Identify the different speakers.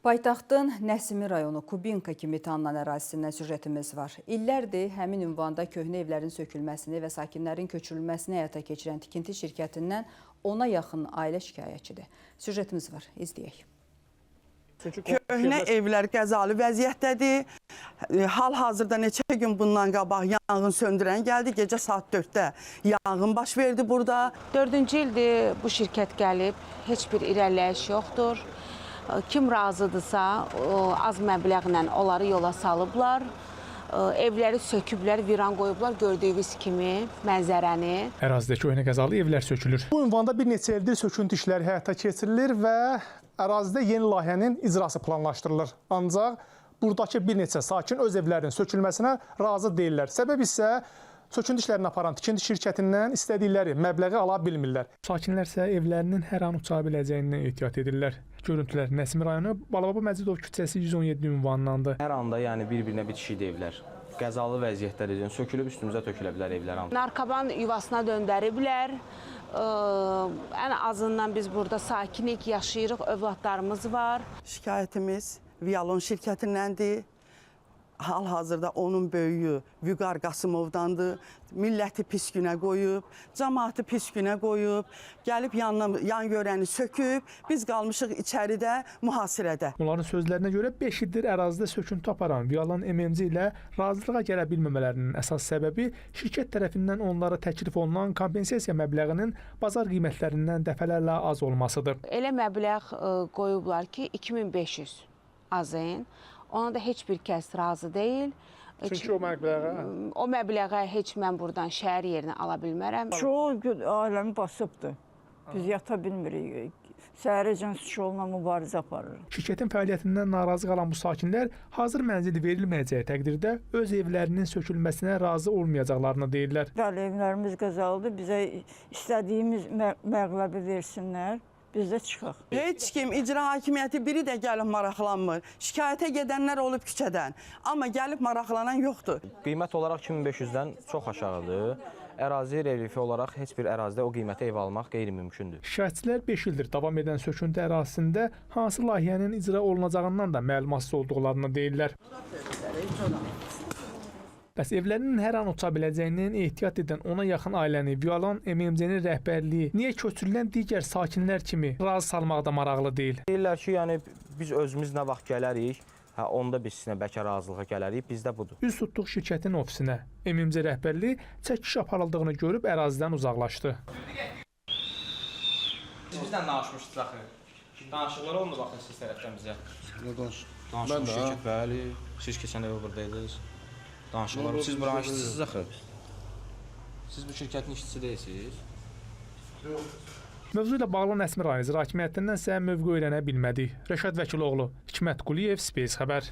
Speaker 1: Paytaxtın Nəsimi rayonu Kubinka kimi tanınan ərazisindən süjetimiz var. İllərdir həmin ünvanda köhnə evlərin sökülməsini və sakinlərin köçürülməsini həyata keçirən tikinti şirkətindən ona yaxın ailə şikayətçidir. Süjetimiz var, izləyək.
Speaker 2: Köhnə evlər qəzalı vəziyyətdədir. Hal-hazırda neçə gün bundan qabaq yanğın söndürən gəldi. Gecə saat 4-də yanğın baş verdi burada.
Speaker 3: 4-cü ildir bu şirkət gəlib, heç bir irəliləyiş yoxdur. Kim razıdırsa az məbləğlə onları yola salıblar. Evləri söküblər, viran qoyublar, gördüyünüz kimi mənzərəni.
Speaker 4: Ərazidə köhnə qəzalı evlər sökülür. Bu ünvanda bir neçə ildir söküntü işləri həyata keçirilir və ərazidə yeni layihənin icrası planlaşdırılır. Ancaq buradakı bir neçə sakin öz evlərinin sökülməsinə razı deyirlər. Səbəb isə söküntü işlərini aparan tikinti şirkətindən istədikləri məbləği ala bilmirlər. Sakinlər isə evlərinin hər an uça biləcəyindən ehtiyat edirlər. Görüntülər Nəsimi rayonu Balababa Məcidov küçəsi 117 ünvanındandır.
Speaker 5: Hər anda bir-birinə bitişikdir evlər. Qəzalı vəziyyətdədir. Sökülüb üstümüzə tökülə bilər evlər.
Speaker 3: Narkoban yuvasına döndəriblər. Ən azından biz burada sakinik, yaşayırıq, övladlarımız var.
Speaker 2: Şikayətimiz Vialon şirkətindəndir. Hal-hazırda onun böyüyü Vüqar Qasımovdandır. Milləti pis günə qoyub, cəmaatı pis günə qoyub, gəlib yan görəni söküb, biz qalmışıq içəridə, mühasirədə.
Speaker 4: Onların sözlərinə görə 5 ildir ərazidə söküntü aparan Vialon MMC ilə razılığa gələ bilməmələrinin əsas səbəbi şirkət tərəfindən onlara təklif olunan kompensasiya məbləğinin bazar qiymətlərindən dəfələrlə az olmasıdır.
Speaker 3: Elə məbləğ qoyublar ki, 2500 azın. Ona da heç bir kəs razı deyil.
Speaker 4: Çünki o
Speaker 3: məbləğə heç mən buradan şəhər yerinə ala bilmərəm.
Speaker 6: Çox ailəmi basıbdır. Biz yata bilmirik. Səhərəcən suçolla mübarizə aparırıq.
Speaker 4: Şirkətin fəaliyyətindən narazı qalan bu sakinlər hazır mənzil verilməyəcəyi təqdirdə öz evlərinin sökülməsinə razı olmayacaqlarını deyirlər.
Speaker 6: Bəli, evlərimiz qəzalıdır. Bizə istədiyimiz məbləği versinlər. Biz də çıxaq.
Speaker 2: Heç kim, icra hakimiyyəti biri də gəlib maraqlanmır. Şikayətə gedənlər olub küçədən. Amma gəlib maraqlanan yoxdur.
Speaker 5: Qiymət olaraq 2500-dən çox aşağıdır. Ərazi relyefi olaraq heç bir ərazidə o qiymətə ev almaq qeyri-mümkündür.
Speaker 4: Şikayətçilər 5 ildir davam edən söküntü ərazisində hansı layihənin icra olunacağından da məlumatsız olduqlarını deyirlər. Bəs evlərinin hər an uça biləcəyindən ehtiyat edən ona yaxın ailəni Vialon MMC-nin rəhbərliyi niyə köçürülən digər sakinlər kimi razı salmaqda maraqlı deyil?
Speaker 5: Deyirlər ki, biz özümüz nə vaxt gələrik, onda biz sizinlə bəlkə razılığa gələrik, bizdə budur.
Speaker 4: Üz tutduq şirkətin ofisinə. MMC rəhbərliyi çəkiş aparıldığını görüb ərazidən uzaqlaşdı.
Speaker 7: Siz bizdən danışmışdınız axı. Danışıqlar oldu baxın siz tərəfdən bizə.
Speaker 8: Nə danış?
Speaker 7: Danışıq şirkət, bəli. Siz keçən dəfə buradaydınız. Danışıqlar. Siz buranın işçisiniz axı. Siz bu şirkətin işçisi deyilsiniz?
Speaker 4: Mövzu ilə bağlı Nəsimi rayon icra hakimiyyətindən isə mövqe öyrənə bilmədik. Rəşad Vəkiloğlu, Hikmət Quliyev, Space xəbər.